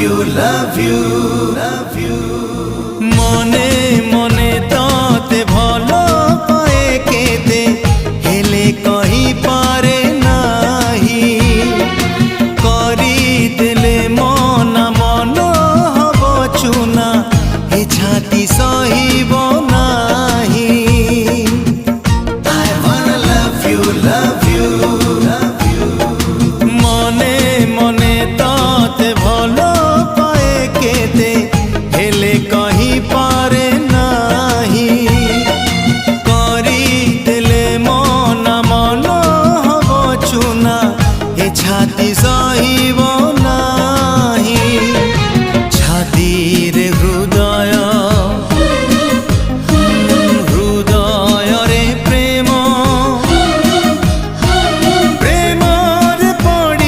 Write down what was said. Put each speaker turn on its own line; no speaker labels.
love you, love you।
মনে মনে তোতে ভালো পায়ে কেতে হেলে কহি পারে নাহি করি দেলে মনা মন হব চুনা এ ছাতি সহিব নাহি।
I wanna love you, love you, love you।
মনে মনে তোতে ভালো পায়ে কেতে হেলে কহি পারে নাহি করি দেলে মনা মন হব চুনা এ ছাতি সহিব